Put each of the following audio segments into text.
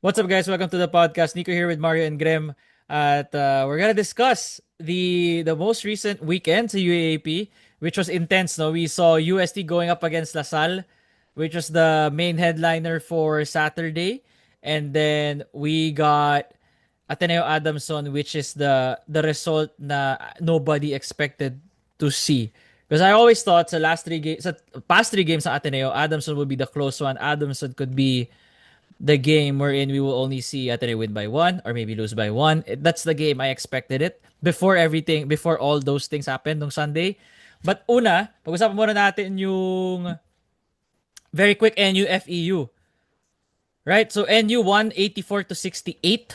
What's up, guys? Welcome to the podcast. Nico here with Mario and Grem. At we're gonna discuss the most recent weekend to UAAP, which was intense. No, we saw UST going up against LaSalle, which was the main headliner for Saturday, and then we got Ateneo Adamson, which is the result na nobody expected to see. Because I always thought sa past three games sa Ateneo, Adamson would be the close one. Adamson could be the game wherein we will only see Ateneo win by one or maybe lose by one. That's the game I expected it before all those things happened on Sunday. But una, pag-usapan muna natin yung very quick NU FEU. Right? So NU won 84 to 68.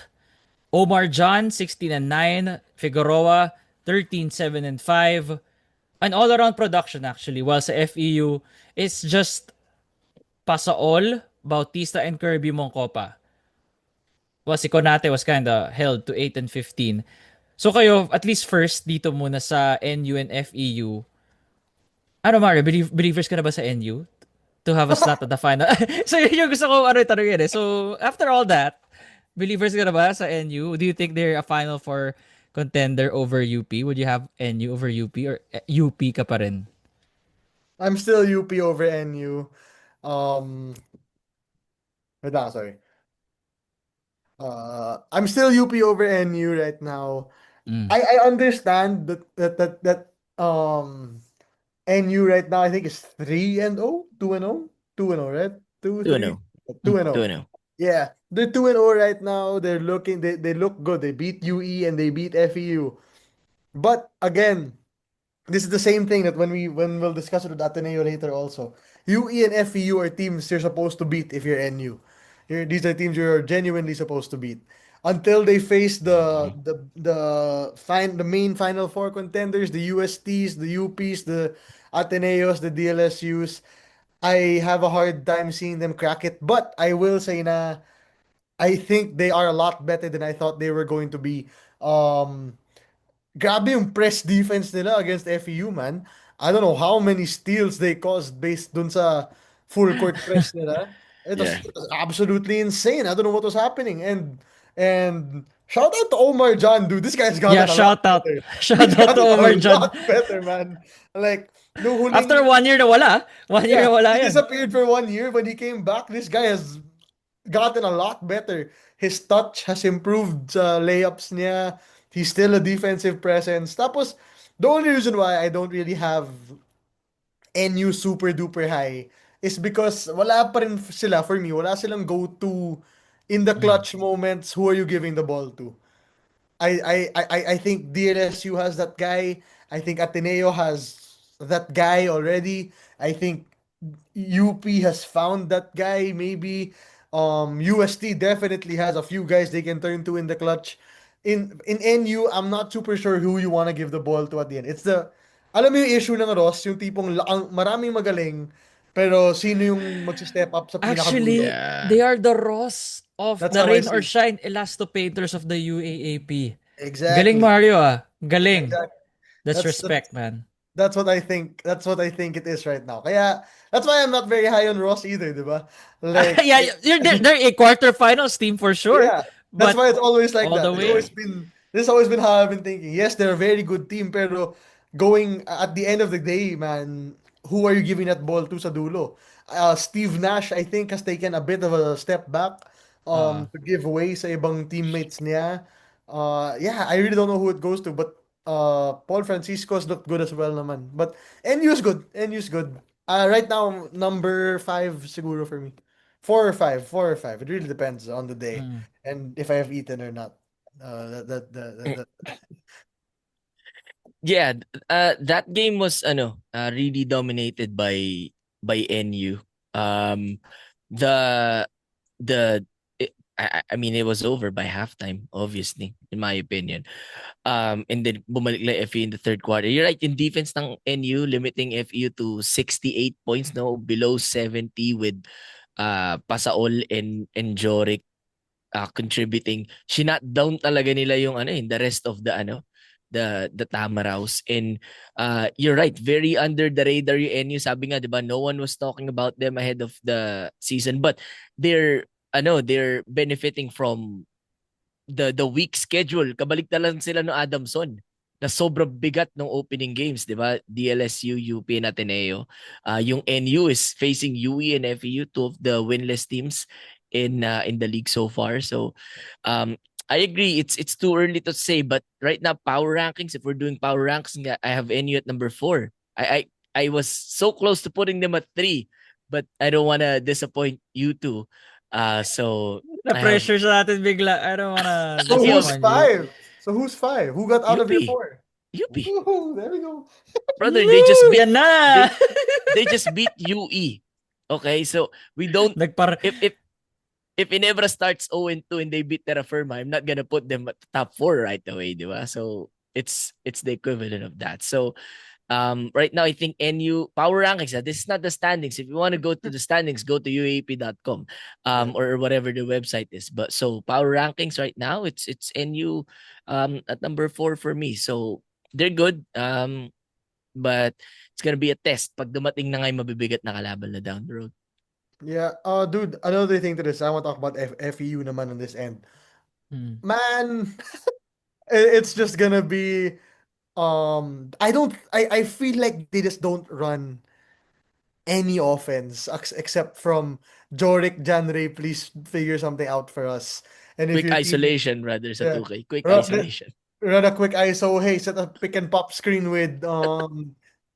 Omar John 16 and 9, Figueroa 13-7 and 5. An all-around production actually, while sa FEU is just Pasaol, Bautista and Kirby Moncopa. Well, si Konate was kind of held to 8 and 15. So kayo, at least first dito muna sa NU and FEU. Ano Mario, believers ka na ba sa NU? To have a slot at the final. So yun yung gusto ko tanongin eh. So after all that, believers ka na ba sa NU? Do you think they're a final for contender over UP? Would you have NU over UP or UP ka pa rin? I'm still UP over NU. Wait lang, sorry. I'm still UP over NU right now. Mm. I understand that NU right now I think is 3-0, 2-0, 2-0, right? 2 3 2-0. 2-0. 2-0. Yeah, they're 2-0 right now. They look good. They beat UE and they beat FEU. But again, this is the same thing that when we'll discuss it with Ateneo later also. UE and FEU are teams you're supposed to beat if you're NU. These are teams you're genuinely supposed to beat. Until they face the main Final Four contenders, the USTs, the UPs, the Ateneos, the DLSUs, I have a hard time seeing them crack it. But I will say na I think they are a lot better than I thought they were going to be. Um, Grabe yung press defense nila against FEU, man. I don't know how many steals they caused based dun sa full court press nila. Yeah. It was absolutely insane. I don't know what was happening. And shout out to Omar John, dude. This guy's Yeah, gotten a lot shout out. better. He's Shout out to gotten a Omar John. lot better, man. Like, no huling After 1 year na wala. 1 year na yeah, wala he yan. disappeared for 1 year. When he came back, this guy has gotten a lot better. His touch has improved sa layups niya. He's still a defensive presence. Tapos, the only reason why I don't really have NU super duper high is because wala pa rin sila, for me, wala silang go-to in the Mm. clutch moments. Who are you giving the ball to? I think DLSU has that guy. I think Ateneo has that guy already. I think UP has found that guy. Maybe UST definitely has a few guys they can turn to in the clutch. In NU, I'm not super sure who you want to give the ball to at the end. It's the alam mo yung issue ng Ross, yung tipong maraming magaling, pero sino yung magsi-step up sa pinakadulo? Actually, Yeah. they are the Ross of That's the how I rain or see. shine elasto painters of the UAAP. Galing Exactly. Mario ah. Galing. Exactly. That's That's respect, man. That's what I think. That's what I think it is right now. Kaya that's why I'm not very high on Ross either, 'di ba? Like Yeah, they're a quarterfinals team for sure. yeah, that's But why it's always like all that. the Yeah. way. This has always been how I've been thinking. Yes, they're a very good team, pero going at the end of the day, man, who are you giving that ball to sa dulo? Steve Nash, I think, has taken a bit of a step back Uh, to give way sa ibang teammates niya. Yeah, I really don't know who it goes to, but Paul Francisco's looked good as well naman. But NU's good. NU's good. Right now, number five siguro for me. 4 or 5, 4 or 5. It really depends on the day mm. and if I have eaten or not. That Yeah, that game was really dominated by NU. Um the the I mean it was over by halftime, obviously, in my opinion. And then bumalik lang FEU in the third quarter. You're right, in defense ng NU limiting FEU to 68 points, no, below 70 with Pasaol and Joric contributing. Shinut down talaga nila yung the rest of the Tamaraws. And you're right, very under the radar yung NU. Sabi nga, 'di ba, no one was talking about them ahead of the season, but they're they're benefiting from the weak schedule. Kabalik na lang sila no Adamson na sobrang bigat ng opening games, di ba? DLSU, UP, and Ateneo. Yung NU is facing UE and FEU, two of the winless teams in the league so far. So I agree, it's too early to say, but right now power rankings, if we're doing power rankings, I have NU at number 4. I was so close to putting them at 3, but I don't want to disappoint you two. So I have Na-pressure sa atin bigla. I don't wanna So I have who's disappoint you. 5? So who's 5? Who got out of your UP. 4? UP. Woohoo, there we go. Brother, Woo! Yan na! they just beat UE. Okay, so we don't Nagpar... if Inebra starts 0-2 and they beat Terra Firma, I'm not gonna put them at the top 4 right away, di ba? So it's the equivalent of that. So right now I think NU power rankings. This is not the standings. If you want to go to the standings, go to uap.com Yeah. or whatever the website is. But so power rankings right now, it's NU at number 4 for me. So they're good. But it's gonna be a test pag dumating na nga yung mabibigat na kalaban na down the road. Yeah. Dude, another thing to this. I want to talk about FEU naman on this end. Man, it's just gonna be I feel like they just don't run any offense except from Jorik, Janray, please figure something out for us. And if Quick your team, isolation rather sa yeah, 2K. Quick run, isolation. run a quick ISO, hey, set a pick and pop screen with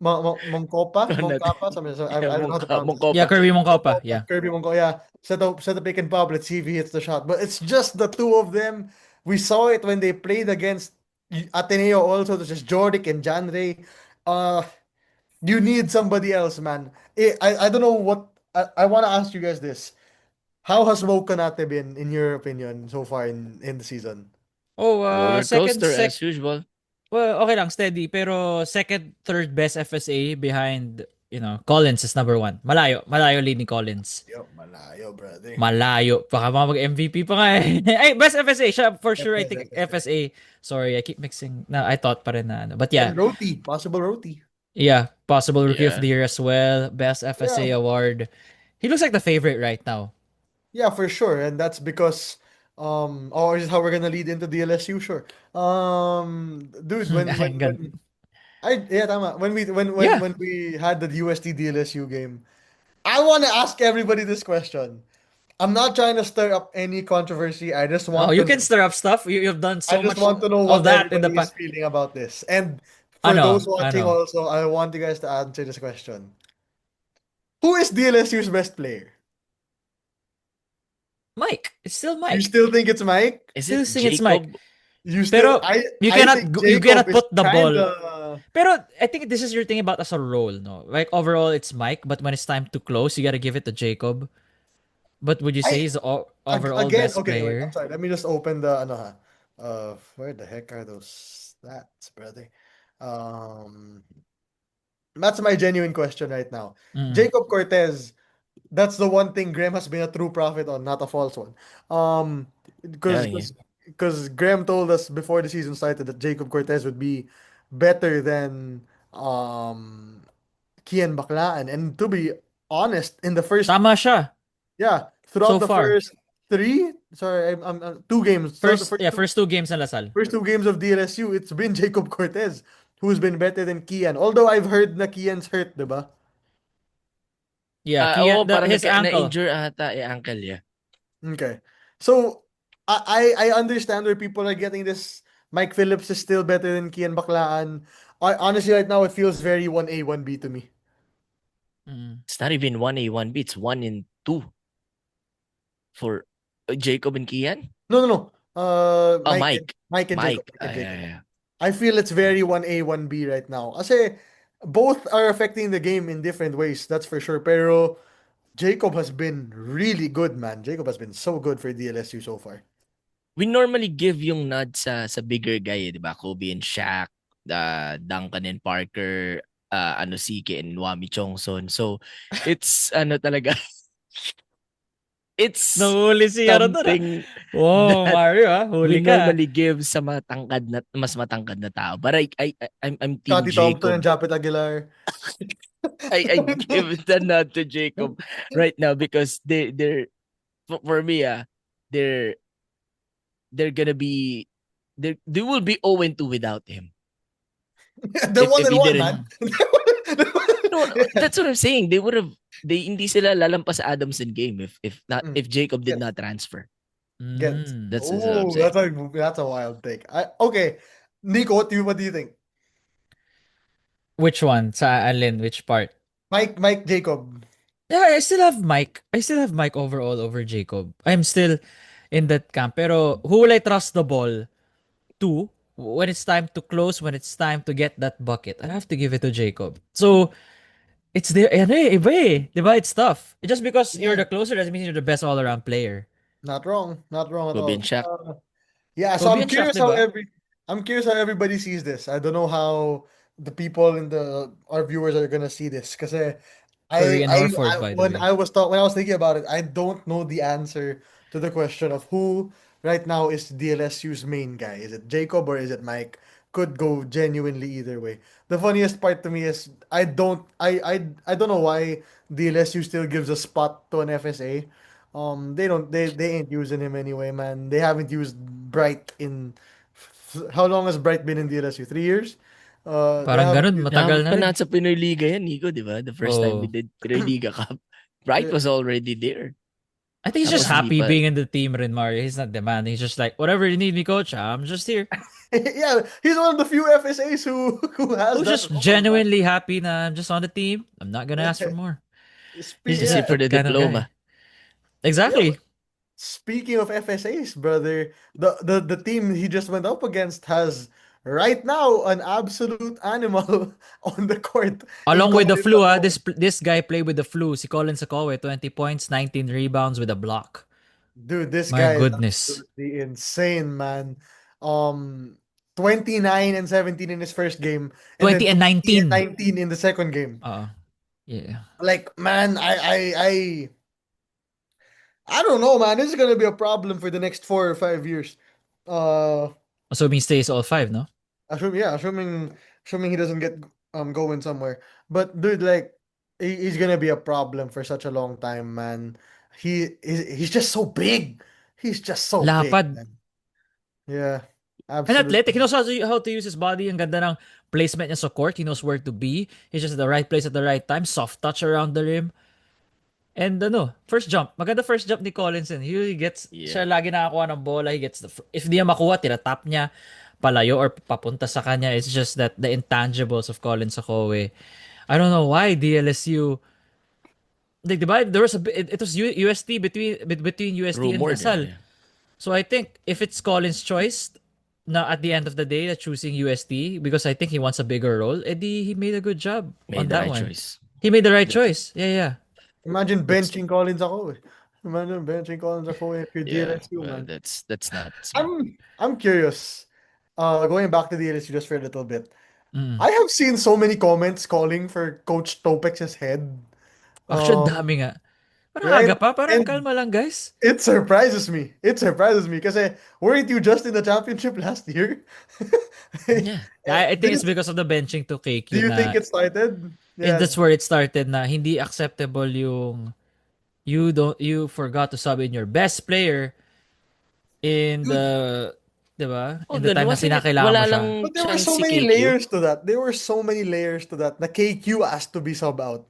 Mongkapa, something. So Yeah, I don't know how to pronounce this. Yeah, Mongkopa. Kirby Mongkopa. Yeah. Kirby Monko, yeah. Set a pick and pop. Let's see if he hits the shot. But it's just the two of them. We saw it when they played against Ateneo also. There's just Jordik and Janray. Uh, you need somebody else, man. I don't know what I want to ask you guys this. How has Mokanate been in your opinion so far in the season? Oh, Roller second coaster sec as usual. well, okay lang, steady. Pero second, third best FSA behind, Collins is number 1. Malayo. Malayo lead ni Collins. Yo, malayo, brother. Malayo. Baka mga mag-MVP pa nga eh. Ay, best FSA. Siya, for sure, I think FSA. FSA. Sorry, I keep mixing. No, I thought pa rin na. But yeah. And Roti, possible Roti. Yeah. Possible Rookie of Yeah. the Year as well. Best FSA Yeah. award. He looks like the favorite right now. Yeah, for sure. And that's because or is this how we're gonna lead into DLSU? Sure. Dude, tama. Yeah. When we had the UST DLSU game, I wanna ask everybody this question. I'm not trying to stir up any controversy. I just Oh, want you to can stir up stuff. You've done I so just much want to know of what that in the everybody is past. feeling about this. And for those Ano? watching Ano? also, I want you guys to answer this question. Who is DLSU's best player? Mike. It's still You Mike. still think it's Mike? Is Still it think it's Mike. Jacob? You still Pero you I cannot think you Jacob cannot is put the ball. kinda Pero I think this is your thing about as a role, no? Like overall it's Mike, but when it's time to close, you gotta give it to Jacob. But would you say I he's the overall again, best okay, wait, I'm player? sorry. Let me just open the ano ha. Where the heck are those stats, brother? Um that's my genuine question right now. Mm. Jacob Cortez, that's the one thing Graham has been a true prophet on, not a false one. Yeah, Because yeah. because Graham told us before the season started that Jacob Cortez would be better than Kian Baklaan. And to be honest, in the first Tama siya throughout so the far. first three, sorry, two games, throughout the First two games na Lasal. first two games of DLSU, it's been Jacob Cortez who's been better than Kian. Although I've heard na Kian's hurt, diba? Yeah, Oo, Kian, parang his ankle. na-injure ata ankle, yeah. Okay. So I understand where people are getting this. Mike Phillips is still better than Kian Baklaan. Honestly, right now it feels very 1A, 1B to me. Mm. It's not even 1A, 1B. It's 1 and 2 for Jacob and Kian. No. Oh, Mike Mike. and Jacob. Mike and Yeah, Jacob. yeah. I feel it's very 1A, 1B right now. Kasi both are affecting the game in different ways, that's for sure. Pero Jacob has been really good, man. Jacob has been so good for DLSU so far. We normally give yung nod sa bigger guy, di ba? Kobe and Shaq, Duncan and Parker, Sike and Wami Chongson. So, it's talaga, it's Nahuli si doon something Wow, that Mario we huli ka. normally give sa mas matangkad na tao. But I'm Team Scotty Thompson and Jacob. Japet Aguilar. I give the nod to Jacob right now because they're for me, they're they're gonna be they will be 0-2 without him. They're one If and he one, didn't, man. no, that's what I'm saying. They hindi sila lalampas sa Adamson game Mm, if Jacob did Gets not transfer. gets. Mm. That's what I'm Oh, saying. that's a wild take. Okay, Nico, what do you think? Which one? Sa alin? Which part? Mike Jacob. Yeah, I still have Mike. I still have Mike overall over Jacob. I'm still in that camp. Pero who will I trust the ball to when it's time to close, when it's time to get that bucket? I have to give it to Jacob. So it's there. Ano eh, iba eh. Diba? It's tough. Just because you're Yeah, the closer doesn't mean you're the best all-around player. not wrong at Kobe all. and Shaq. Yeah, so Kobe and Shaq, diba? I'm curious how everybody sees this. I don't know how the people in the our viewers are gonna see this because Curry and Horford, by the way. when I was thinking about it, I don't know the answer to the question of who right now is DLSU's main guy. Is it Jacob or is it Mike? Could go genuinely either way. The funniest part to me is I don't know why DLSU still gives a spot to an FSA. They don't they ain't using him anyway, man. They haven't used Bright in how long has Bright been in DLSU? 3 years. They Parang haven't ganun, used. matagal na rin. Nasa Pinoy Liga yan, Nico, di ba? The first time we Oh. did Pinoy Liga Cup, Bright was already there. I think he's just Tapos hindi happy pa, being in the team rin, Mario. He's not demanding. He's just like, whatever you need me, coach, I'm just here. Yeah, he's one of the few FSAs who has Who's that just role, man. genuinely happy na I'm just on the team. I'm not gonna ask for more. He's just just here Yeah, for that the kind of guy. diploma. yeah. Exactly. Speaking of FSAs, brother, the team he just went up against has right now an absolute animal on the court in Along with the Colin flu, Sakoway. this guy played with the flu. Si Colin Sakoway, 20 points, 19 rebounds with a block. Dude, this My guy is goodness. absolutely insane, man. Um, 29 and 17 in his first game, and then 20 and 20 and 19. 19 in the second game. Yeah. Like, man, I don't know, man. This is gonna be a problem for the next 4 or 5 years. Uh, Assuming he stays all five, no? assuming he doesn't get going somewhere. But dude, like, he's gonna be a problem for such a long time, man. He's just so big. He's just so big, Lapad. man. Yeah, And athletic. He absolutely. knows how to use his body. Ang ganda ng placement niya sa court. He knows where to be. He's just at the right place at the right time. Soft touch around the rim. And first jump. Maganda first jump ni Collinson. Yeah. Siya lagi nakakuha ng bola. He gets if di niya makuha, tinatap niya palayo or papunta sa kanya. It's just that the intangibles of Colin Sakoway. I don't know why DLSU, like, diba, there was it was UST between UST and Rumored, Lasal. yeah. So I think if it's Colin's choice, na at the end of the day, that choosing UST because I think he wants a bigger role, Eddie, he made a good job on Made the that right one. choice. He made the right That's choice. Yeah, yeah. Imagine that's benching Colin Sakoway. Imagine benching Colin Sakoway if you're yeah, DLSU, well, man. that's not smart. I'm curious. Going back to DLSU just for a little bit. Mm. I have seen so many comments calling for Coach Topex's head. Actually, ang Um, dami nga. Parang aga right? pa. Parang And kalma lang, guys. it surprises me. It surprises me because weren't you just in the championship last year? Yeah. I Do think it's you because of the benching to do KQ you think na it started? Yeah. that's where it started na hindi acceptable yung you forgot to sub in your best player in Dude, the, 'di ba? In the Then time na wasn't it kinakailangan mo wala siya. lang but there were chance so si many KQ? layers to that. There were so many layers to that. The KQ asked to be subbed out,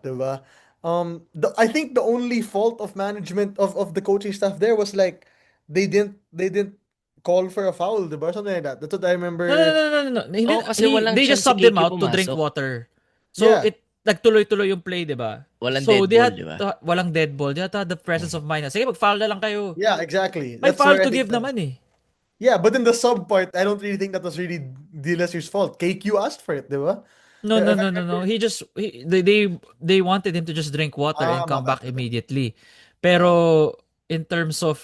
diba? I think the only fault of management of the coaching staff there was like they didn't call for a foul, diba? Something like that. That's what I No, no, remember. no, no, no, no. Hindi, Oo, kasi walang they just chance si subbed him KQ out to drink pumasok. water. So, Yeah, nagtuloy-tuloy yung play, di ba? Walang So, dead ball, di ba? walang dead ball. They had to have the presence of mind. Sige, mag-foul na lang kayo. yeah, exactly. May That's foul where I to think give that. naman eh. Yeah, but in the sub part, I don't really think that was really DLSU's fault. KQ asked for it, diba? No, no, If I no, no, no. remember. They wanted him to just drink water and My come bad, back my bad. immediately. Uh, Pero in terms of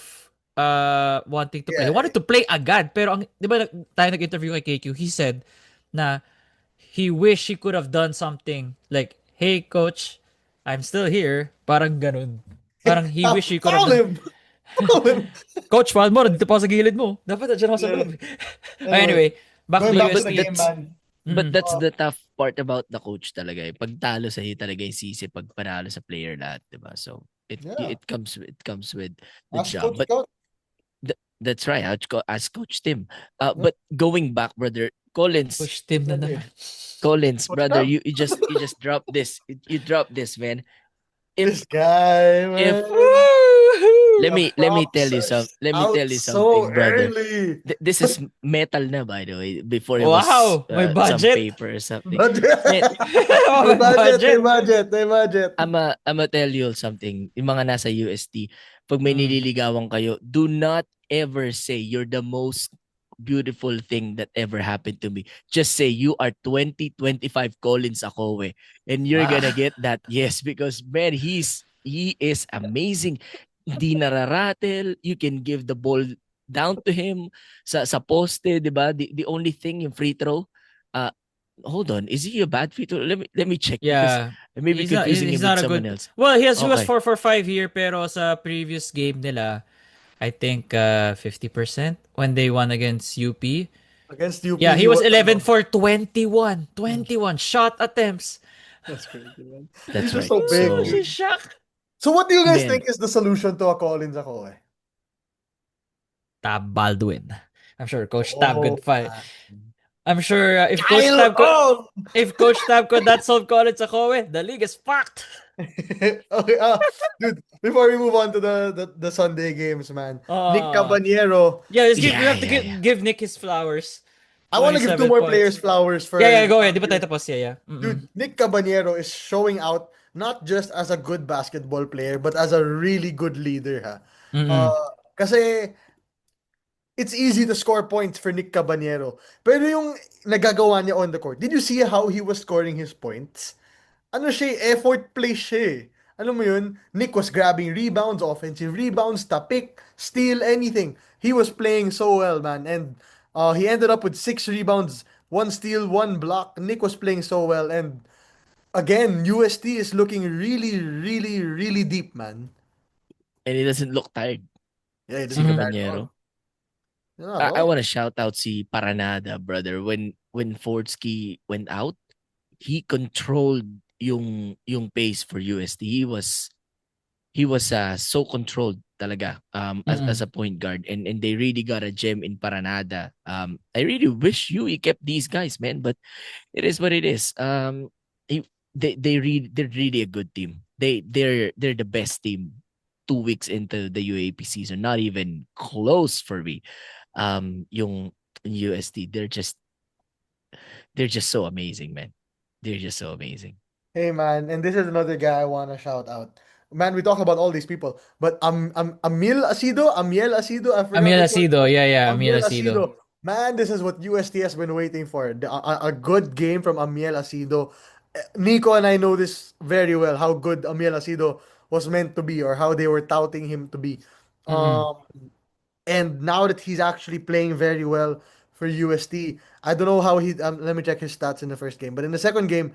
wanting to play, he yeah, wanted to play agad. Pero ang 'di ba tayo nag-interview kay KQ, he said na he wish he could have done something like, "Hey coach, I'm still here." Parang ganun. Parang he wish he could have foul done. him. Foul him. Coach, foul mo, dito pa sa gilid mo. Dapat nandiyan ako sa Yeah. loob. Anyway, Anyway, back to going back to But the UST. game, that's man. but Mm. that's the tough part about the coach talaga eh. Pag talo sa talaga yung sisi pag panalo sa player lahat, 'di ba? So Yeah. it comes with the Ask job. Coach But Scout. that's right. As Coach Tim. Yeah. But going back, brother Collins, Push team na Ano naman. eh. Collins, Coach brother, Scout? you just drop this. You drop this, man. If This guy, if man. Woo! The let me tell props you are let me tell out you so something, brother. early. This is metal na, by the way. Before it was Wow, may some budget. paper or something. Budget. Man, May May budget, may budget. budget, may budget. I'm tell you something. Yung mga nasa UST, pag may Mm. nililigawan kayo, do not ever say you're the most beautiful thing that ever happened to me. Just say you are 2025 Colin Sakoway and you're Wow. gonna get that yes because man he is amazing. Hindi nararatel. You can give the ball down to him sa poste, 'di ba? The only thing yung free throw. Uh hold on, is he a bad free throw? Let me check because Yeah. I may be confusing He's him with not a someone good. else. Well, he was Okay. 4 for 5 here pero sa previous game nila, I think 50% when they won against UP. Against UP, Yeah, he he was was 11 ano. for 21. 21 shot attempts. That's crazy, man. He's That's just right. so big, Oh, So, si dude. Shaq. So what do you guys man, think is the solution to a Collins ako eh? Tab Baldwin. I'm sure Coach Tab could Oh, find. I'm sure Kyle! Oh! If Coach Tab could not solve Collins Akowe, the league is fucked. Okay, dude, before we move on to the Sunday games, man. Nick Uh, Caballero. yeah, we yeah, have to yeah, yeah. give Nick his flowers. I want to give two 27 more points. players flowers Yeah, for yeah, go ahead. Di ba tayo tapos? Yeah, yeah. Mm-mm. dude, Nick Caballero is showing out not just as a good basketball player, but as a really good leader, ha. Mm-mm. Kasi it's easy to score points for Nick Caballero. Pero yung nagagawa niya on the court, did you see how he was scoring his points? Ano siya, effort play siya. Alam mo yun, Nick was grabbing rebounds, offensive rebounds, tapik, steal, anything. He was playing so well, man. And he ended up with 6 rebounds, 1 steal, 1 block. Nick was playing so well. And again, UST is looking really, really, really deep, man. And he doesn't look tired, Yeah, he si doesn't look Mm-hmm. tired at all. Caballero. Not at I all. want to shout out si Paranada, brother. When Fordsky went out, he controlled yung pace for UST. He was so controlled talaga as Mm-mm. a point guard and they really got a gem in Paranada. I really wish UE kept these guys, man, but it is what it is. He- they're really a good team. They're the best team 2 weeks into the UAP season. Not even close for me. Yung UST, they're just so amazing, man. They're just so amazing. Hey man, and this is another guy I want to shout out. Man, we talk about all these people, but Amiel Asido, I forgot Amiel his last Asido. name. Yeah, yeah. Amiel Amiel Asido. Asido. Man, this is what UST has been waiting for. A good game from Amiel Asido. Nico and I know this very well, how good Amiel Asido was meant to be or how they were touting him to be. Mm-mm. Um, and now that he's actually playing very well for UST, I don't know how he. Let me check his stats in the first game, but in the second game,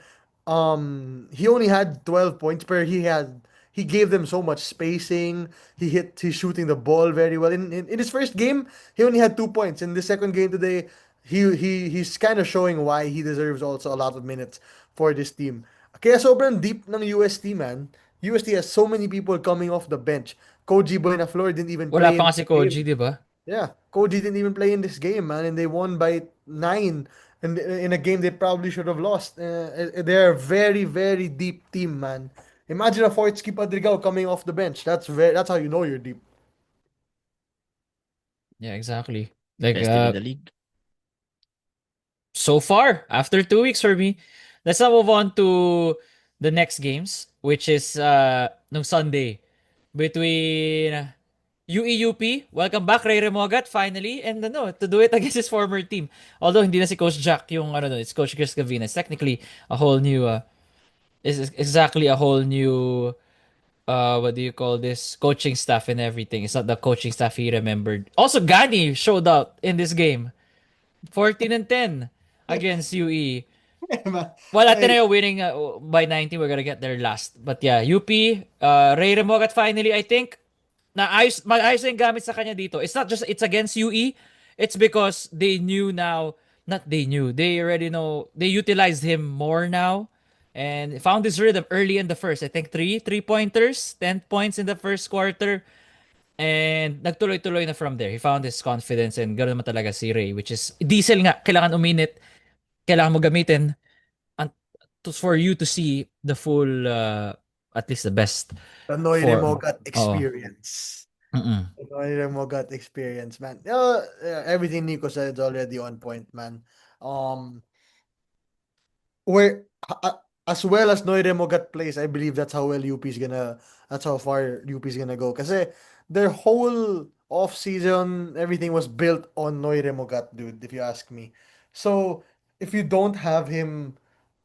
he only had 12 points, but he gave them so much spacing. He's shooting the ball very well. In his first game, he only had 2 points. In the second game today, he's kind of showing why he deserves also a lot of minutes for this team. Kaya sobrang deep ng UST, man. UST has so many people coming off the bench. Koji Buenaflor didn't even Wala play pa in nga this si Koji, game. di ba? Yeah, Koji didn't even play in this game, man, and they won by 9. And in a game they probably should have lost. They're a very, very deep team, man. Imagine a Fortsky Padrigao coming off the bench. That's how you know you're deep. Yeah, exactly. Like Best team in the league. so far after 2 weeks for me. Let's now move on to the next games, which is no Sunday between UEUP. Welcome back, Ray Remogat, finally, and no to do it against his former team. Although hindi na si Coach Jack yung ano it's Coach Chris Gavina. It's technically a whole new is exactly a whole new what do you call this coaching staff and everything. It's not the coaching staff he remembered. Also, Gani showed out in this game. 14 and 10 against UE. Man. Well, Hey, Ateneo winning by 90. We're gonna get there last. But yeah, UP, Ray Remogat finally, I think, maayos na yung gamit sa kanya dito. It's not just, it's against UE. It's because they knew now not they knew. They already know. They utilized him more now and found his rhythm early in the first. I think three pointers, 10 points in the first quarter. And nagtuloy-tuloy na from there. He found his confidence and ganoon naman talaga si Ray, which is diesel nga. Kailangan uminit. Kailangan mo gamitin and for you to see the full, at least the best The Noire for, Mogat oh, experience. mm-mm. The Noire Mogat experience, man. Everything Nico said is already on point, man. Um, where as well as Noire Mogat plays, I believe that's how well UP is gonna. That's how far UP is gonna go. Kasi their whole off season, everything was built on Noire Mogat, dude. If you ask me. So if you don't have him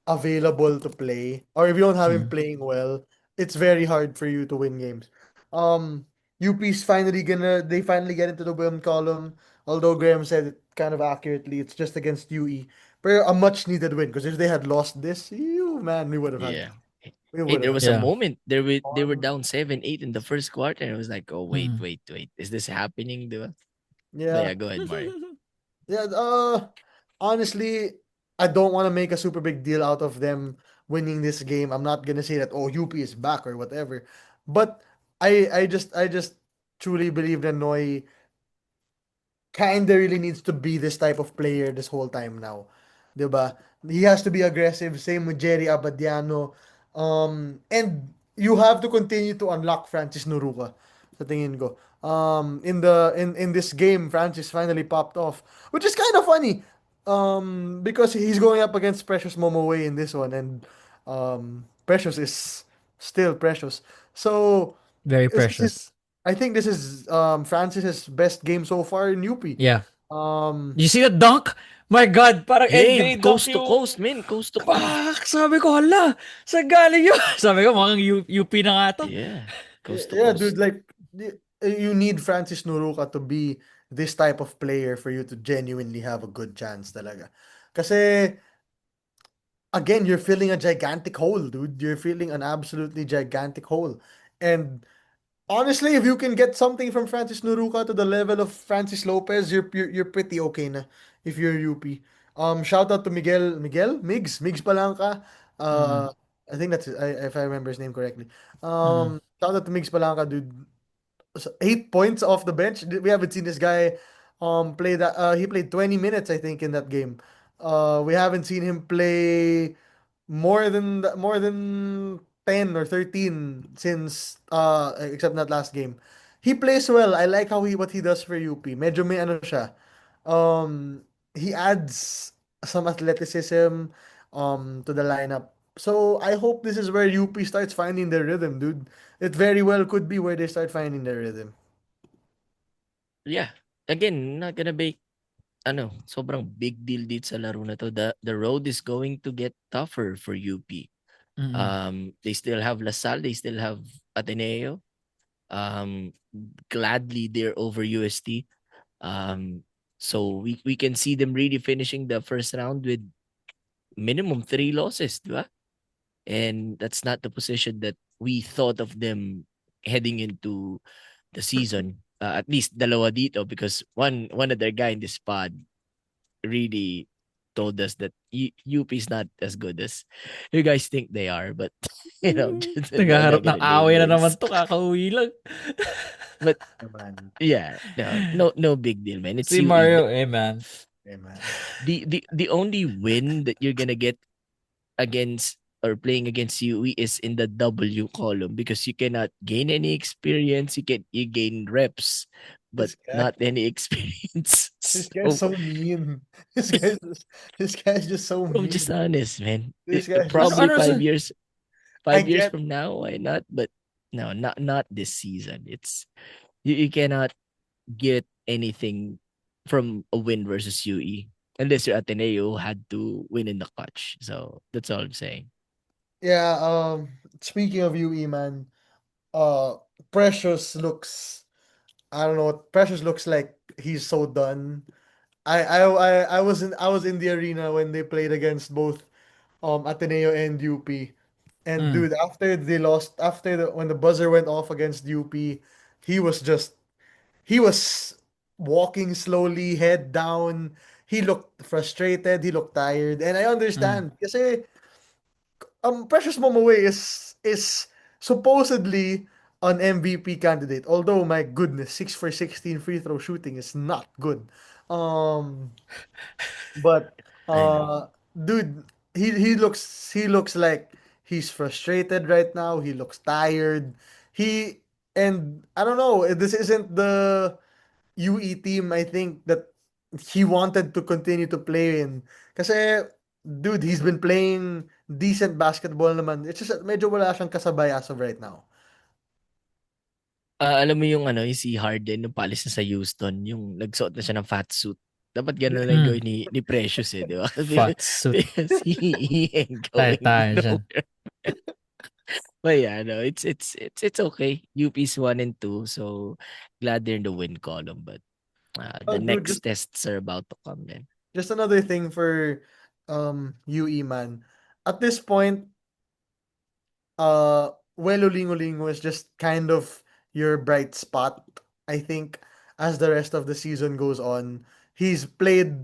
available to play, or if you don't have him Mm. playing well, it's very hard for you to win games. UP's finally gonna they finally get into the win column. Although Graham said it kind of accurately, it's just against UE. But a much needed win because if they had lost this, you man, Yeah. we Hey, would there have was a had Yeah. moment they were on. down 7-8 in the first quarter, and I was like, oh wait, Mm. wait, wait, is this happening? Diba? But Yeah, yeah, go ahead, Mario. yeah. Honestly, I don't want to make a super big deal out of them winning this game. I'm not gonna say that UP is back or whatever, but I just truly believe that Noy kinda really needs to be this type of player this whole time now. 'Di ba? He has to be aggressive, same with Jerry Abadiano. And you have to continue to unlock Francis Nuruka sa tingin ko. In this game, Francis finally popped off, which is kind of funny. Because he's going up against Precious Momoway in this one, and Precious is still Precious. So Very this is precious. I think this is Francis's best game so far in UP. Yeah. Um, You see that dunk? My God, parang Hey, NBA dunk coast to yung coast, man, coast to coast. pak! Sabi ko, hala, sa galing yun? Sabi ko, mukhang UP na nga to. Yeah, coast to yeah, dude, coast. like you need Francis Nuruka to be this type of player for you to genuinely have a good chance talaga. Kasi again, you're filling a gigantic hole, dude. You're filling an absolutely gigantic hole. And honestly, if you can get something from Francis Nuruka to the level of Francis Lopez, you're pretty okay na if you're UP. Shout out to Migs Palanca. Mm. Uh, I think if I remember his name correctly. Mm. Shout out to Migs Palanca, dude. 8 points off the bench. We haven't seen this guy play that. He played 20 minutes, I think, in that game. We haven't seen him play more than 10 or 13 since except that last game. He plays well. I like how he what he does for UP. Medyo may ano siya. He adds some athleticism to the lineup. So I hope this is where UP starts finding their rhythm, dude. It very well could be where they start finding their rhythm. Yeah, again, not gonna be sobrang big deal dito sa laro na to. The road is going to get tougher for UP. Mm. They still have LaSalle, they still have Ateneo. Um, Gladly they're over UST. So we can see them really finishing the first round with minimum 3 losses, di ba? And that's not the position that we thought of them heading into the season. At least dalawa dito because one other guy in this pod really told us that UP is not as good as you guys think they are, but I'm not Naghaharap ng gonna name away na naman names. to, kakauwi lang. But Yeah, man. yeah, no big deal, man. It's Si UE. Mario, eh man. Yeah, man. The only win that you're gonna get against or playing against UE is in the W column because you cannot gain any experience. You gain reps, but This guy. not any experience. This guy's So so mean. This guy's just so I'm just mean. honest, man. This guy's Ano, just Probably ano so, sa... 5 years, I 5 years get from now, why not? But no, not this season. It's you cannot get anything from a win versus UE unless your Ateneo had to win in the clutch. So that's all I'm saying. yeah, speaking of UE, man, uh Precious looks I don't know, Precious looks like he's so done. I was in the arena when they played against both Ateneo and UP. And Mm. dude, after they lost, when the buzzer went off against UP, he was just he was walking slowly, head down. he looked frustrated, he looked tired, and I Mm. understand kasi Precious Momoway is supposedly an MVP candidate. Although my goodness, 6 for 16 free throw shooting is not good. Um, but I know. dude, he looks like he's frustrated right now. He looks tired. He and I don't know. This isn't the UE team. I think that he wanted to continue to play in. Kasi dude, he's been playing decent basketball naman. It's just that medyo wala siyang kasabay as of right now. Alam mo yung ano, yung si Harden nung paalis na sa Houston, yung nagsuot na siya ng fat suit. Dapat gano'n lang Mm. gawin ni Precious eh, di ba? Fat suit. Because he ain't going Tayo dyan. nowhere. But yeah, no, it's okay. UP's 1 and 2, so glad they're in the win column. But Oh, the dude, next tests are about to come then. just another thing for UE man. At this point, Welo Lingolingo is just kind of your bright spot, I think, as the rest of the season goes on. He's played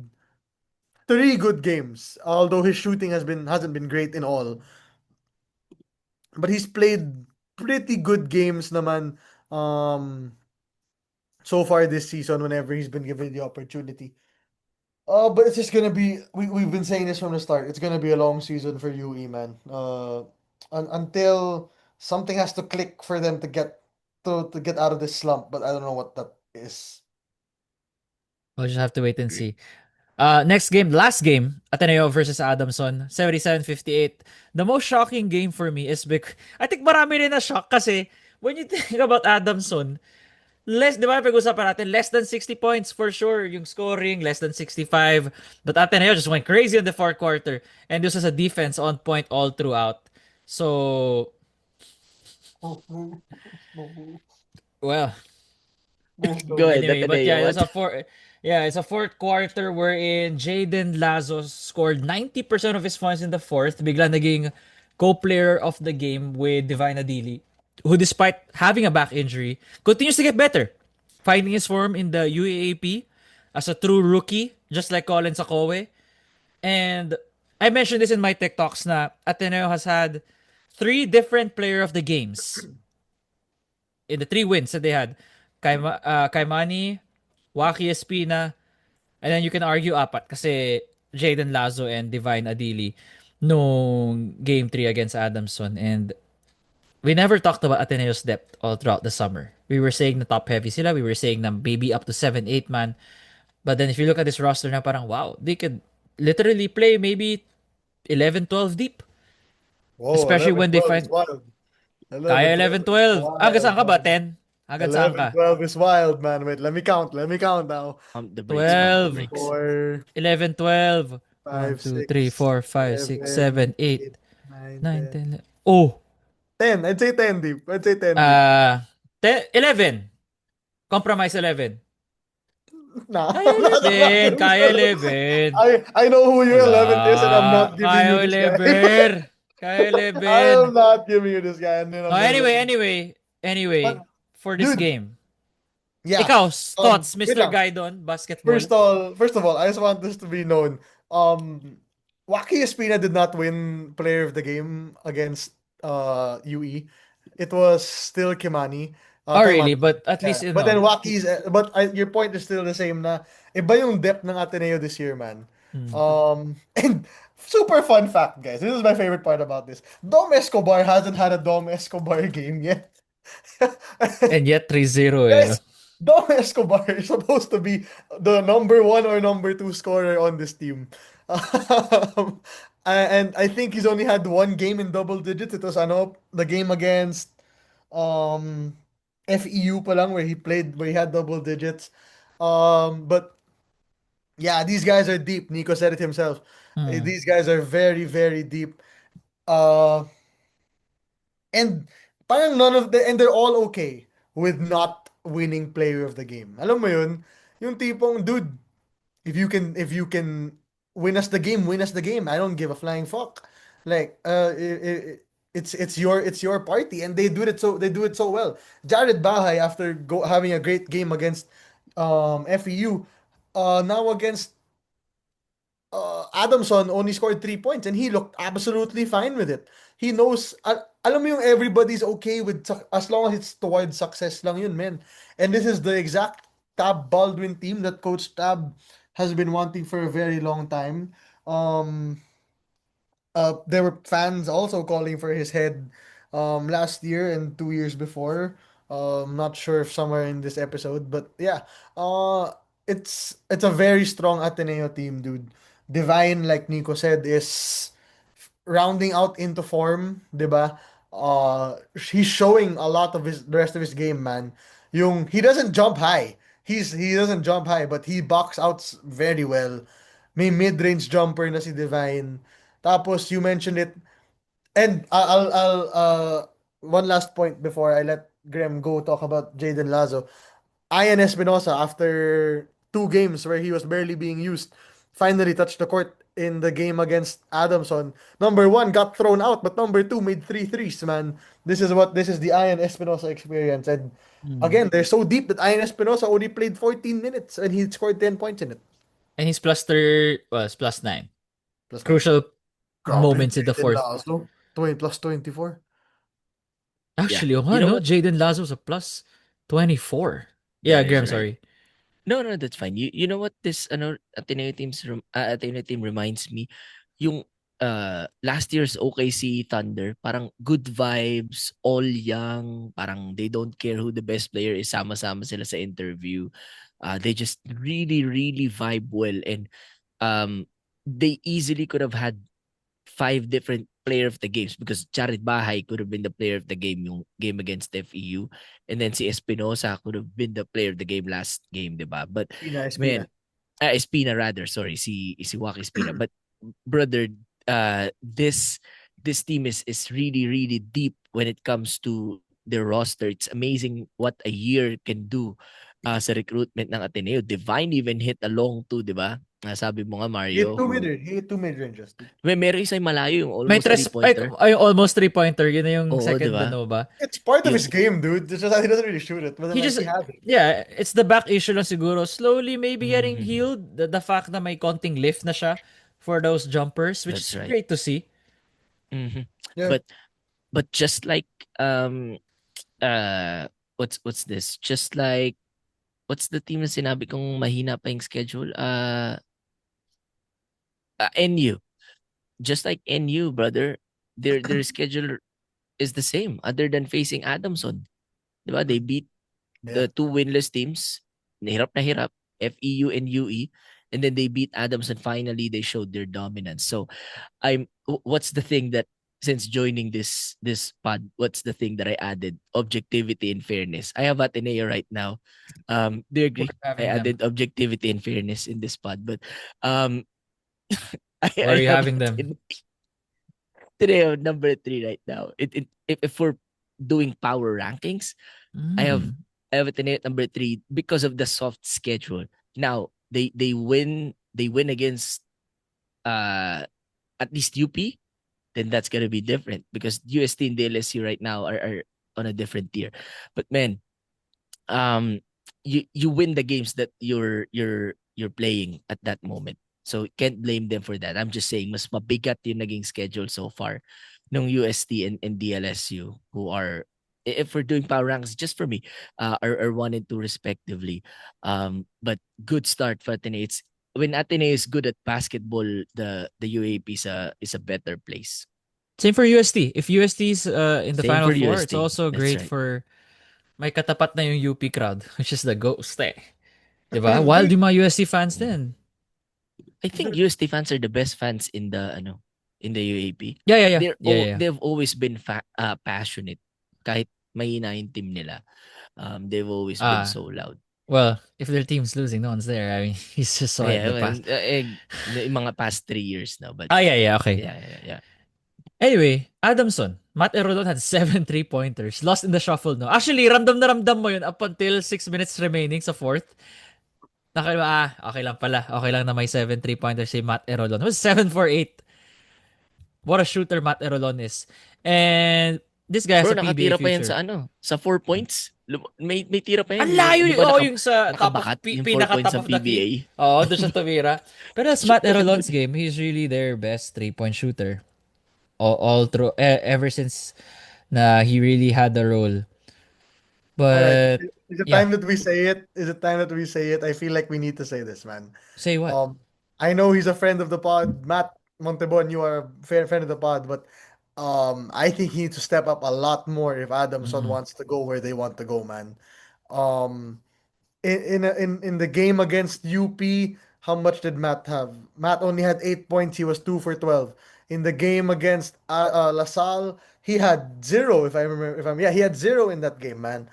3 good games, although his shooting hasn't been great in all. But he's played pretty good games naman so far this season whenever he's been given the opportunity. But it's just gonna be we've been saying this from the start. It's gonna be a long season for UE, man. Until something has to click for them to get out of this slump, but I don't know what that is. We'll just have to wait and Agree. see. Next game, last game, Ateneo versus Adamson, 77-58. The most shocking game for me is because I think marami rin na shock kasi when you think about Adamson, di ba pag-usapan natin, less than 60 points for sure, yung scoring, less than 65. But Ateneo just went crazy in the fourth quarter. And this was a defense on point all throughout. So, well, There's no Go way. ahead, anyway, but Ateneo. yeah, What? it's a fourth quarter wherein Jaden Lazo scored 90% of his points in the fourth. Bigla naging co-player of the game with Divine Adili, who despite having a back injury, continues to get better, finding his form in the UAAP as a true rookie, just like Colin Sakoway. And I mentioned this in my TikToks na Ateneo has had 3 different player of the games in the 3 wins that they had. Kaimani, Waki Espina, and then you can argue apat kasi Jaden Lazo and Divine Adili nung game 3 against Adamson. And we never talked about Ateneo's depth all throughout the summer. We were saying na top heavy sila. We were saying na maybe up to 7-8 man. But then if you look at this roster na parang wow, they could literally play maybe 11-12 deep. Whoa, Especially 11, when they 12 is find wild. kaya 11, 12 is 11-12. Hanggang saan wild, ka ba? man. 10? Hanggang saan 11, ka? 12 is wild, man. Wait, let me count. Let me count now. Pump the brakes, pump the 12. brakes. 4, 11, 12. 1, 5, 2, 3, 6, 4, 5, 6, 7, 7, 8, 8, 9, 9, 10. 10. Oh! 10. I'd say 10 deep. I'd say 10 deep. 11. Compromise 11. Nah, Kaya I'm not 11. giving you Kaya 11. 11. I know who your Wala. 11 is, and I'm not giving you Kaya this guy. 11. Kaya I 11. am not giving you this guy, and then Oh, I'm gonna go. anyway, But for this dude, game. yeah. Ikaw, thoughts, Wait Mr. lang. Guidon, basketball? First of all, I just want this to be known. Waki Espina did not win Player of the Game against UE. It was still Kimani. Oh, really? Kaimani. But at least, Yeah. you But then know. your point is still the same na iba yung depth ng Ateneo this year, man. Hmm. And super fun fact, guys. This is my favorite part about this. Dom Escobar hasn't had a Dom Escobar game yet. And yet 3-0 eh, no? Guys, Dom Escobar is supposed to be the number one or number two scorer on this team. And I think he's only had 1 game in double digits. It was the game against um, FEU pa lang where he had double digits. But yeah, these guys are deep. Nico said it himself. Hmm. These guys are very, very deep. Uh, And parang and they're all okay with not winning player of the game. Alam mo yun? Yung tipong, dude, if you can win us the game. I don't give a flying fuck. Like, it's your party, and they do it so well. Jared Bahay, after having a great game against FEU, now against Adamson only scored 3 points and he looked absolutely fine with it. He knows, alam mo yung everybody's okay with, as long as it's towards success lang yun, man. And this is the exact Tab Baldwin team that Coach Tab has been wanting for a very long time. Um, there were fans also calling for his head last year and 2 years before. Not sure if somewhere in this episode, but yeah, it's a very strong Ateneo team, dude. Divine, like Nico said, is rounding out into form, 'di ba? He's showing a lot of the rest of his game, man. Yung he doesn't jump high. He doesn't jump high, but he box outs very well. May mid-range jumper na si Divine. Tapos you mentioned it, and I'll one last point before I let Graham go talk about Jaden Lazo. Ian Espinosa, after 2 games where he was barely being used, finally touched the court in the game against Adamson. Number one got thrown out, but number two made three threes, man. This is the Ian Espinosa experience. And Mm. again, they're so deep that Ian Espinosa only played 14 minutes and he scored 10 points in it. And he's it's plus 9. Plus 9. Crucial Grabe, moments in the Jaden fourth. Lazo. 20 plus 24. Yeah. Actually, oh You nga, know no? what? Jaden Lazo's a plus 24. Yeah, That is Graham, right. sorry. No, no, that's fine. You know what this Ateneo team reminds me? Yung last year's OKC Thunder, parang good vibes, all young, parang they don't care who the best player is, sama-sama sila sa interview. They just really, really vibe well, and um they easily could have had 5 different player of the games because Jared Bahay could have been the player of the game yung game against FEU, and then si Espinosa could have been the player of the game last game, 'di ba? But Espina, Espina. man, Espina rather, sorry, si Waki Espina. But brother, this team is really really deep when it comes to their roster. It's amazing what a year can do sa recruitment ng Ateneo. Divine even hit a long two, 'di ba? Sabi mo nga Mario, who He hit two mid-ranges. meron isang malayo yung May almost tres, three-pointer. ay, almost three-pointer. Yun na yung Oo, 'di second, ba? ano ba? It's part of Yung his game, dude. It's just that he doesn't really shoot it, but then He like just, he has it. yeah, it's the back issue lang siguro. Slowly maybe getting Mhm. healed. The fact na may konting lift na siya for those jumpers, which That's is right. great to see. Mhm. Yeah. But just like um uh what's this? Just like what's the team na sinabi kong mahina pa yung schedule? NU. Just like NU, brother. Their schedule is the same other than facing Adamson. 'Di ba? They beat Yeah. the two winless teams, na hirap, FEU and UE, and then they beat Adams and finally they showed their dominance. So what's the thing that since joining this pod, what's the thing that I added? Objectivity and fairness. I have Ateneo right now. Do you We're agree? I having them. added objectivity and fairness in this pod, but um Where are I you have having them? Ateneo number 3 right now. If we're doing power rankings, I have Mm. Everton at number 3 because of the soft schedule. Now they win against uh at least UP, then that's gonna be different because UST and DLSU right now are on a different tier. But man, um you win the games that you're playing at that moment. So can't blame them for that. I'm just saying mas mabigat yung naging schedule so far nung UST and DLSU who are if we're doing power ranks just for me are 1 and 2 respectively. But good start for Ateneo. It's when Ateneo is good at basketball, the UAP is a better place. Same for UST. If UST is in the Same Final for Four, it's UST. also That's great right. for may katapat na yung UP crowd, which is the Ghost eh. Diba? Wild yung mga UST fans Mhm. din. I think UST fans are the best fans in the UAP. Yeah, yeah, yeah. Yeah, yeah, yeah. They've always been passionate kahit mahina yung team nila. They've always been Ah, so loud. well, if their team's losing, no one's there. I mean, he's just so in Yeah, the well, past. yung mga past 3 years now, but Ah, yeah, yeah, okay. yeah. Anyway, Adamson, Matt Erolon had 7 3-pointers. Lost in the shuffle, no? Actually, ramdam na ramdam mo yun up until 6 minutes remaining sa fourth. Okay lang pala. Okay lang na may 7 3-pointers si Matt Erolon. It was 7 for 8. What a shooter Matt Erolon is. And this guy has Bro, a PBA nakatira pa yan future. sa sa 4 points. May tira pa Ang yan. layo 'Di ba yung sa top of, nakabakat yung 4 pinaka points top ng of the key. PBA? Oo, doon siya tumira. Pero as Matt Erolon's game, he's really their best three-point shooter. All through, ever since na he really had the role. All right. But, Is it yeah. time that we say it? Is it time that we say it? I feel like we need to say this, man. Say what? Um, I know he's a friend of the pod. Matt Montebon, you are a friend of the pod, but I think he needs to step up a lot more if Adamson Mm-mm. wants to go where they want to go, man. Um, in the game against UP, how much did Matt have? Matt only had 8 points. He was 2 for 12. In the game against LaSalle, he had zero. If I remember, if I'm yeah, he had zero in that game, man.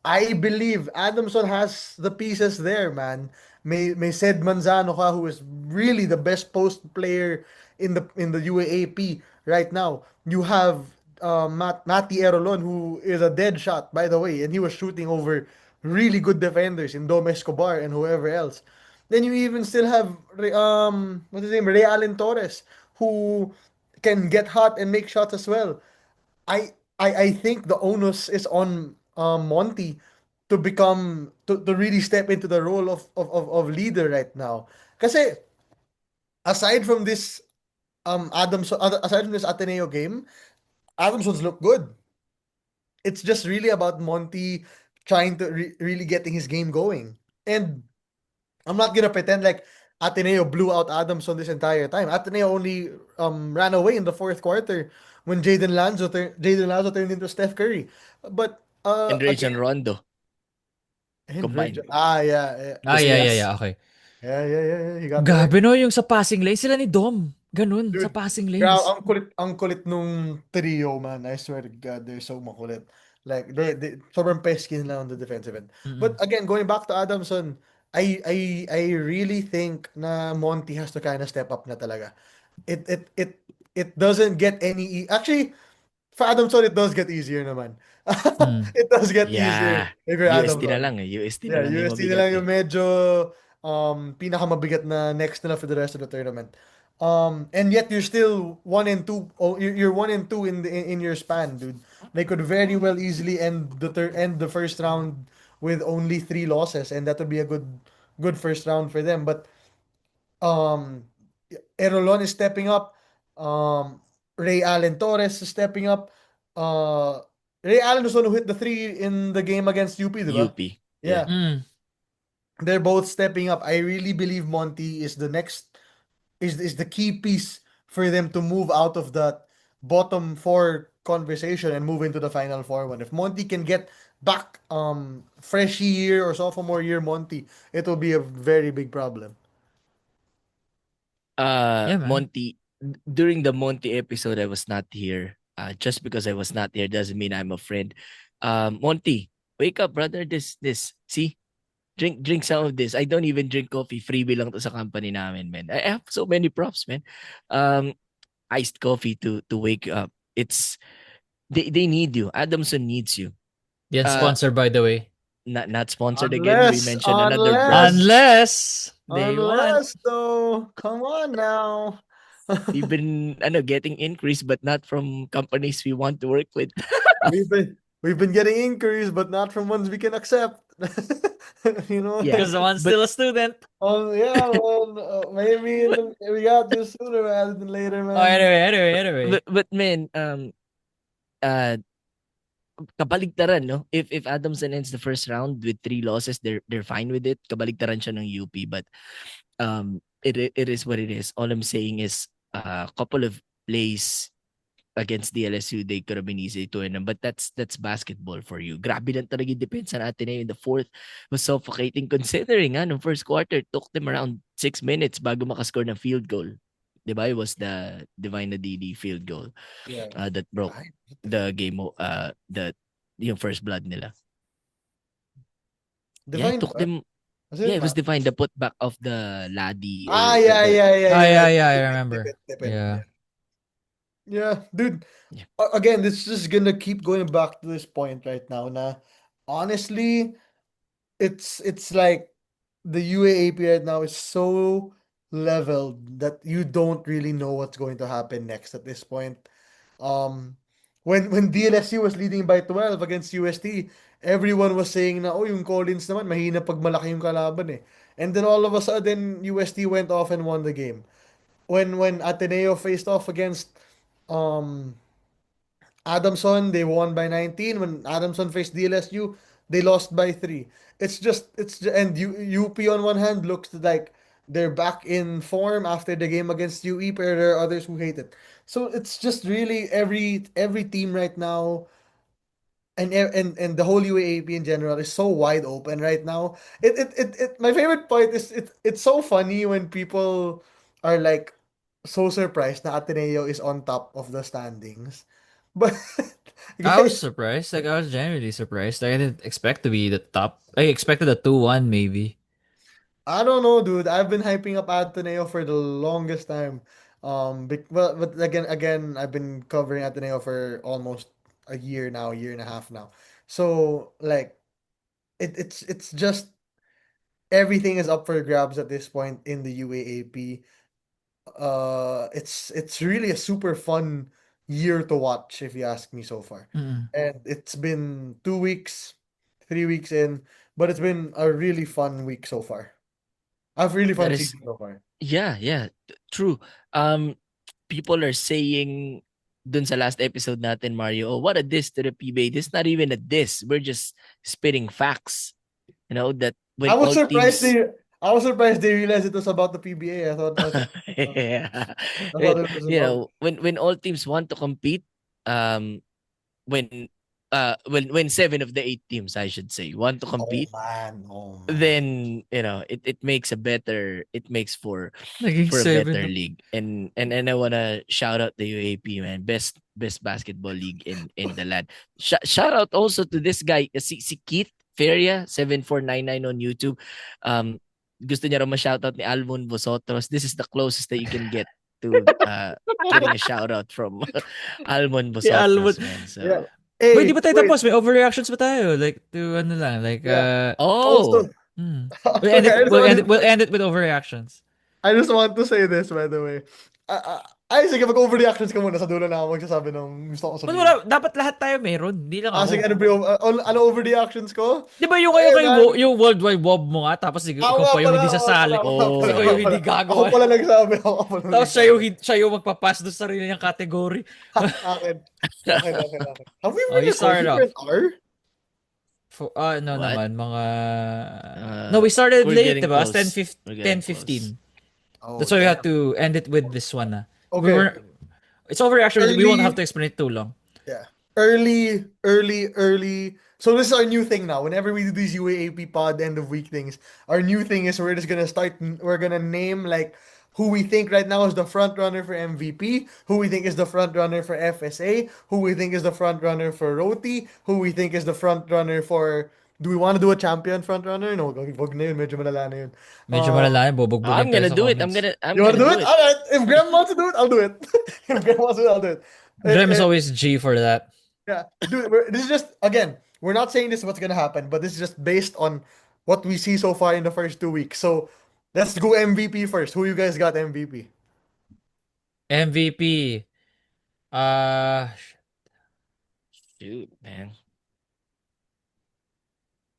I believe Adamson has the pieces there, man. May said Manzano ka, who is really the best post player in the UAAP right now. You have Matty Erolon, who is a dead shot, by the way, and he was shooting over really good defenders in Dom Escobar and whoever else. Then you even still have what's his name, Ray Allen Torres, who can get hot and make shots as well. I think the onus is on Monty to to really step into the role of leader right now. Kasi aside from this aside from this Ateneo game, Adamson's look good. It's just really about Monty trying to really getting his game going. And I'm not gonna pretend like Ateneo blew out Adamson this entire time. Ateneo only ran away in the fourth quarter when Jaden Lanzo turned into Steph Curry. But And again, Rajon Rondo and combined. yeah, Ah, Just yeah, yeah, yeah, nice. yeah. Okay. yeah. He got there. Gabi no yung sa passing lane. Sila ni Dom. Ganun, sa Dude, passing grabe, lanes. ang kulit nung trio, man. I swear to God, they're so makulit. Like, they sobrang pesky nila on the defensive end. Mm-mm. But again, going back to Adamson, I really think na Monty has to kind of step up na talaga. It, it, it, it doesn't get actually, for Adamson, it does get easier naman. Mm. It does get easier Yeah. if you're UST na Adamson. lang eh. UST na Yeah, lang yung UST na mabigat lang eh. yung medyo pinakamabigat na next nila for the rest of the tournament. And yet you're still 1-2. Oh, you're 1-2 in your span, dude. They could very well easily end the first round with only 3 losses, and that would be a good first round for them. But um, Erolon is stepping up. Um, Ray Allen Torres is stepping up. Uh, Ray Allen was the one who hit the three in the game against UP, diba? UP. Yeah. Yeah, Mm. they're both stepping up. I really believe Monty is the next is the key piece for them to move out of that bottom four conversation and move into the final four one. If Monty can get back freshie year or sophomore year Monty, it will be a very big problem. Yeah, man. Monty, during the Monty episode, I was not here. Just because I was not here doesn't mean I'm a friend. Monty, wake up, brother. This. See, drink some of this. I don't even drink coffee. Freebie lang to sa company namin, man. I have so many props, man. Um, iced coffee to wake you up. It's they need you. Adamson needs you. Yan Uh, sponsor, by the way. not sponsored again. We Unless, mentioned another brand. unless, Unless they want. unless though, come on now. We've been getting increase, but not from companies we want to work with. We've been getting inquiries, but not from ones we can accept. You know. Yeah, Because the one's but still a student. Yeah, man. Maybe we got this sooner rather than later, Oh, man. anyway. but man, uh, kabaligtaran, no? If Adamson ends the first round with 3 losses, they're fine with it. Kabaligtaran siya ng UP, but it is what it is. All I'm saying is a couple of plays against DLSU, they could have been easy to win. But that's basketball for you. Grabe lang talaga yung depensa natin in the fourth was suffocating considering no first quarter took them around 6 minutes bago makascore ng field goal. Diba? It was the Divine Adidi field goal Yeah. that broke Right. the game, the yung first blood nila. Yeah, it Divine. took them. Was Yeah, it it was not? Divine, the putback of the Laddie Ah, or yeah, the yeah, yeah, Ah, yeah. yeah, I Tip remember. it, tip it. Yeah. Yeah. Yeah, dude. yeah. Again, this is gonna keep going back to this point right now. Na honestly, it's like the UAAP right now is so leveled that you don't really know what's going to happen next at this point. Um, when DLSU was leading by 12 against UST, everyone was saying na, oh, yung Collins naman, mahina pag malaki yung kalaban eh. And then all of a sudden, UST went off and won the game. When Ateneo faced off against um Adamson, they won by 19. When Adamson faced DLSU, they lost by 3. And UP on one hand looks like they're back in form after the game against UE, but there are others who hate it. So it's just really every team right now and the whole UAAP in general is so wide open right now. My favorite point is it's so funny when people are like so surprised that Ateneo is on top of the standings. But I was guys, surprised. Like I was genuinely surprised. Like, I didn't expect to be the top. I expected a 2-1 maybe. I don't know, dude. I've been hyping up Ateneo for the longest time. But again, I've been covering Ateneo for almost a year now, a year and a half now. So like it's just everything is up for grabs at this point in the UAAP. It's really a super fun year to watch if you ask me so far. Mm. And it's been 2 weeks, 3 weeks in, but it's been a really fun week so far. I've really That fun is season so far. yeah, true. People are saying dun sa last episode natin, Mario, oh, what a diss to the PBA. This is not even a diss. We're just spitting facts. You know, that I when was all surprised teams they realized it was about the PBA. yeah. I thought it was You about. know, when all teams want to compete, um when when 7 of the 8 teams, I should say, want to Oh compete, man, oh man. then you know it makes a better, it makes Naging for a 7 better na. league. And I wanna shout out the UAP, man, best basketball league in the land. Shout out also to this guy, si Keith Feria 7499 on YouTube. Gusto niya raw ma-shoutout ni Alvon Vosotros. This is the closest that you can get to getting a shout out from Alvon Si Almond. Vosotros, man. Yeah. So Wait, di Hey, ba tayo wait. tapos? May overreactions ba tayo? Like, to ano lang, like, Yeah. oh, Also, We'll end it, I just wanted we'll end it with overreactions. I just want to say this, by the way. Sige, mag-overreactions ka muna sa dulo na ako magsasabi ng gusto ko Well, sabihin. wala, dapat lahat tayo meron, hindi lang Sige, ako. ano bro? Ano overreactions ko? Di ba yung kayo Hey, kayo man. yung worldwide wob mo nga, tapos Ako ikaw nga pa yung pala, hindi ako nga pala, sasali. ako nga pala, Tapos oh. ikaw ako nga yung pala. hindi Ako gagawa. pala nagsabi, ako pala Tapos nagsabi. siya yung magpapass doon sa sarili niyang category. Akin. Akin. Have we Oh, been you started recording for off. an hour? No What? naman, mga... No, we started We're late, getting diba? close. We're 10, getting close. 15. Oh, That's why we have damn. to end it with this one. We Okay. were... It's overreaction. We won't have Early, to explain it too long. yeah. Early. So this is our new thing now. Whenever we do these UAAP pod end of week things, our new thing is we're just gonna start. We're gonna name like who we think right now is the front runner for MVP, who we think is the front runner for FSA, who we think is the front runner for Roti, who we think is the front runner for. Do we want to do a champion front runner? No, wag na yun. Medyo malala na yun. Medyo malala yun, bobogbogin I'm tayo gonna sa do it. I'm comments. gonna I'm You want gonna to do do it? it. All right. If Graham wants to do it, I'll do it. If Graham wants to do it, I'll do it. Graham is Eh, always G for that. Yeah, dude, this is just again, we're not saying this is what's gonna happen, but this is just based on what we see so far in the first 2 weeks. So let's go MVP first. Who you guys got MVP? MVP. Uh, Shoot, man.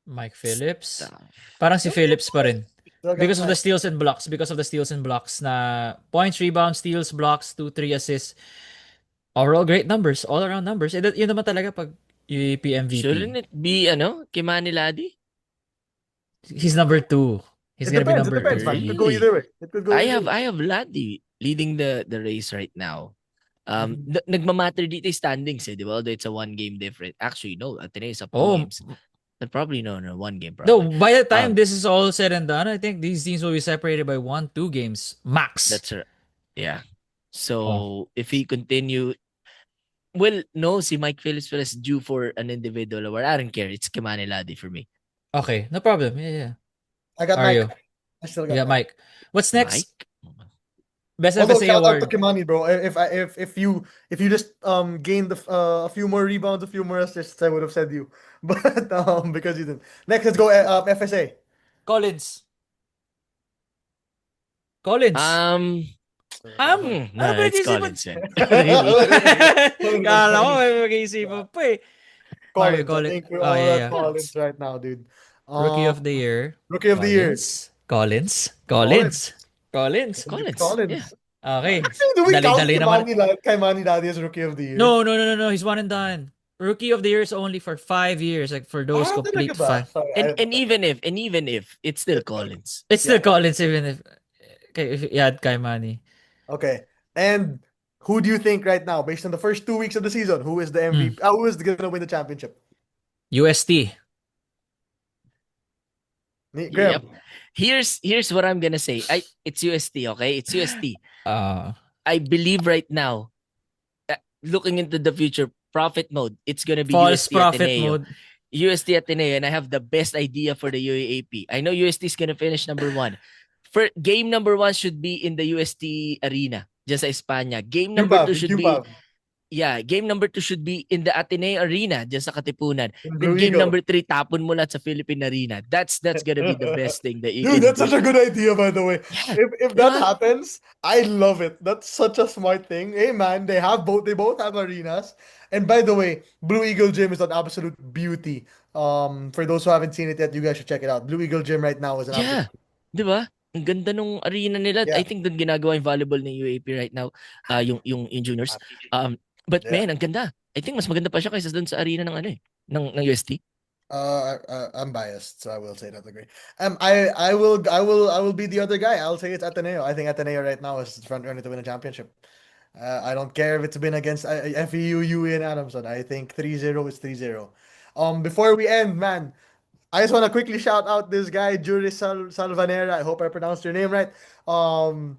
Mike Phillips. Stuff. Parang si Phillips pa rin. Still got Because of the Mike. steals and blocks. Because of the steals and blocks na points, rebounds, steals, blocks, 2, 3 assists. Overall, great numbers. All around numbers. Yun naman talaga pag UAP Shouldn't MVP. it be Kimani Ladi? He's number 2. He's It gonna be depends. It number depends, man. It 3. could go Really? either way. It could go either way. I have Ladi leading the race right now. Mhm. Nagmamatter dito yung standings, di ba? Although it's a 1 game different. Actually, no. Ateneo is up 2 Oh, games. Probably no, 1 game no, probably. by the time Um, this is all said and done, I think these teams will be separated by 1, 2 games. Max. that's yeah. Oh, So if he continue, well, no, si Mike Phillips is due for an individual award. I don't care. It's Kimani Ladi for me. okay. No problem. Yeah. I got Mike. Ario. I still You got got Mike. Mike. What's next? Mike? Best Although FSA shout out to award. Kimani, bro. If you just gained a few more rebounds, a few more assists, I would have said you. But because you didn't. Next, let's go FSA. Collins. Collins. Ano No, it's pinag-iisipan? Collins, man. Really? Kala ko may mag-iisipan pa eh. Mario, Collins. I call it. think we're Oh, all yeah, at yeah. Collins right now, dude. Rookie Um, of the year. Rookie of the year, Collins. Collins. Collins. It's Collins. Yeah. Collins. Okay. Actually, do we count Dali-dali naman. Kay Manny Daddy as Rookie of the Year? No, no, no, no, no. He's one and done. Rookie of the year is only for 5 years. Like for those Talaga complete ba? five. Sorry, And even if it's still Collins. It's yeah. still Collins even if you add Kai Mani. Okay. And who do you think right now, based on the first 2 weeks of the season, who is the Hmm. MVP? Who is gonna win the championship? UST. Yep. Graham. Here's what I'm gonna say. It's UST, okay? It's UST. Uh, I believe right now, looking into the future, profit mode, it's gonna be false UST profit Ateneo. mode. UST Ateneo, and I have the best idea for the UAAP. I know UST is gonna finish number 1. For game number 1 should be in the UST arena, just sa Espanya. Game number 2 QPAB, should be QPAB. game number 2 should be in the Ateneo Arena, just sa Katipunan. In Then Blue game Eagle. number 3, tapon mo lahat sa Philippine Arena. That's gonna be the best thing that you Dude, can that's do. such a good idea, by the way. Yeah. If that happens, I love it. That's such a smart thing. Hey man, they both have arenas. And by the way, Blue Eagle Gym is an absolute beauty. For those who haven't seen it yet, you guys should check it out. Blue Eagle Gym right now is an Yeah. absolute 'Di ba? Ang ganda nung arena nila. I yeah. think doon ginagawa yung volleyball ng UAP right now, yung juniors. But Yeah. man, ang ganda. I think mas maganda pa siya kaysa doon sa arena ng ano ng UST. I'm biased, so I will say that. Agree. I will be the other guy. I'll say it's Ateneo. I think Ateneo right now is front runner to win a championship. I don't care if it's been against FEU, UE, and Adamson. I think 3-0 is 3-0. Before we end, man, I just want to quickly shout out this guy, Juris Salvanera. I hope I pronounced your name right. Um,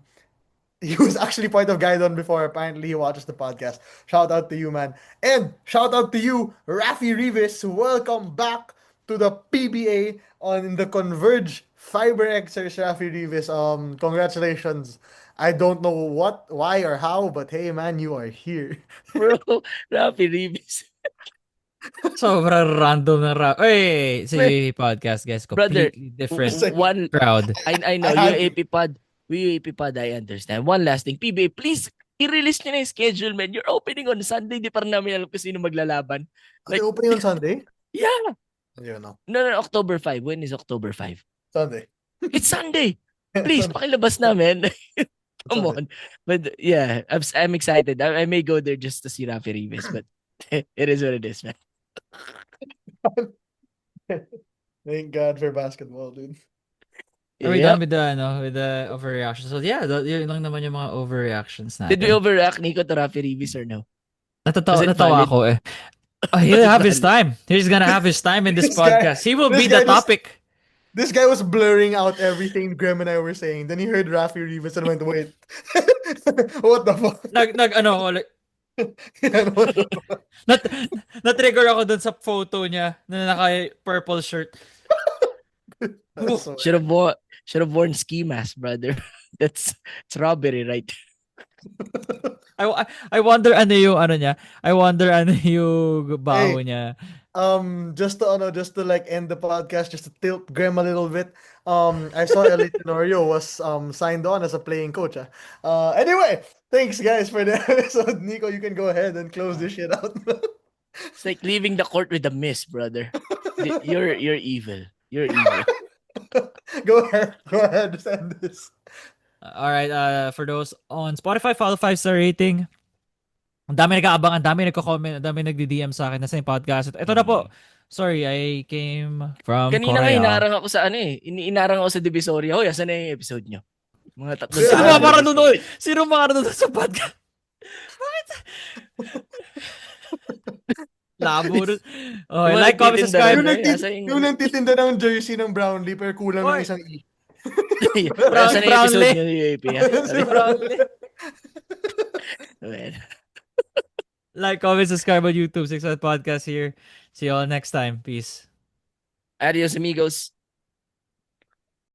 he was actually part of Gaidon before. Apparently, he watches the podcast. Shout out to you, man. And shout out to you, Rafi Rivas. Welcome back to the PBA on the Converge Fiber Xers, Rafi Rivas. Congratulations. I don't know what, why, or how, but hey, man, you are here. Bro, Rafi Ribis. Sobrang random na Hey, it's a UAP podcast, guys. Brother, Completely different one crowd. I know I had UAP pod, I understand. One last thing, PBA, please i-release nyo na yung schedule, man. You're opening on Sunday, di pa rin namin alam kung sino maglalaban. Are they opening on Sunday? Yeah. You know, No, October 5. When is October 5? Sunday. It's Sunday. Please, pakilabas namin. Come Sunday. on. But yeah, I'm excited. I may go there just to see Rafi Rivas, but it is what it is, man. Thank God for basketball, dude. Are we Yep. done with the overreactions? So yeah, yun lang naman yung mga overreactions natin. Did we overreact, Nico, to Rafi Rivas or no? Was it Natawa valid? ako eh. He'll have his time. He's gonna have his time in this This guy- podcast. He will this be the guy just- topic. This guy was blurring out everything Graham and I were saying. Then he heard Rafi Rivas and went, wait. What the fuck? What the fuck? Na-trigger ako dun sa photo niya na naka-purple shirt. That's so- Should have worn ski mask, brother. It's robbery, right? I wonder ano yung ano niya. I wonder ano yung baho niya. just to like end the podcast, just to tilt Graham a little bit. I saw LA Tenorio was signed on as a playing coach. Anyway, thanks guys for the episode. Nico, you can go ahead and close this shit out. It's like leaving the court with a miss, brother. You're evil. You're evil. Go ahead, just end this. All right, for those on Spotify, follow 5-star rating. Ang dami nag-aabang, ang dami nagko-comment, ang dami nagdi-DM sa akin na sa podcast. Ito na po. Sorry, I came from Kanina nga Korea. inarang ako sa inarang ako sa Divisoria. Hoy, asan na yung episode nyo? Mga tatlong Sino Sino ba mga tao. para nanonood? Sino mga nanonood sa podcast? Bakit? Labo rin. Oh, Yung like, comment, nagtitinda subscribe. rin, asa Yung nagtitinda ng jersey ng Brownlee pero kulang ng Oy. isang E. Asan na yung episode Brownlee. nyo ni UAP? Si Brownlee. Like, comment, subscribe on YouTube. 6 Podcast here. See you all next time. Peace. Adios, amigos.